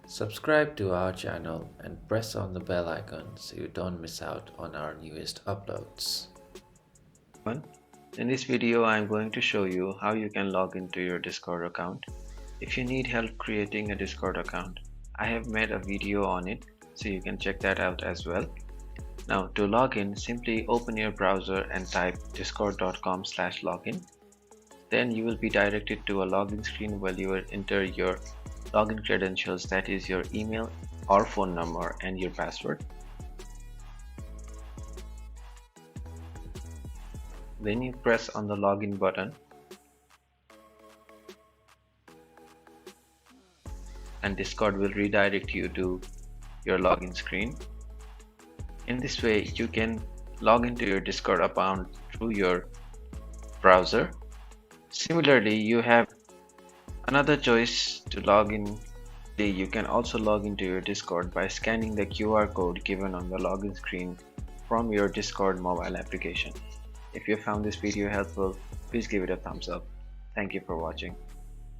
Subscribe to our channel and press on the bell icon so you don't miss out on our newest uploads. In this video, I'm going to show you how you can log into your Discord account. If you need help creating a Discord account, I have made a video on it, so you can check that out as well. Now to log in, simply open your browser and type discord.com/login. Then you will be directed to a login screen where you will enter your login credentials, that is your email or phone number and your password. Then you press on the login button and Discord will redirect you to your login screen. In this way, you can log into your Discord account through your browser. Similarly, you have another choice to log in. You can also log into your Discord by scanning the QR code given on the login screen from your Discord mobile application. If you found this video helpful, please give it a thumbs up. Thank you for watching.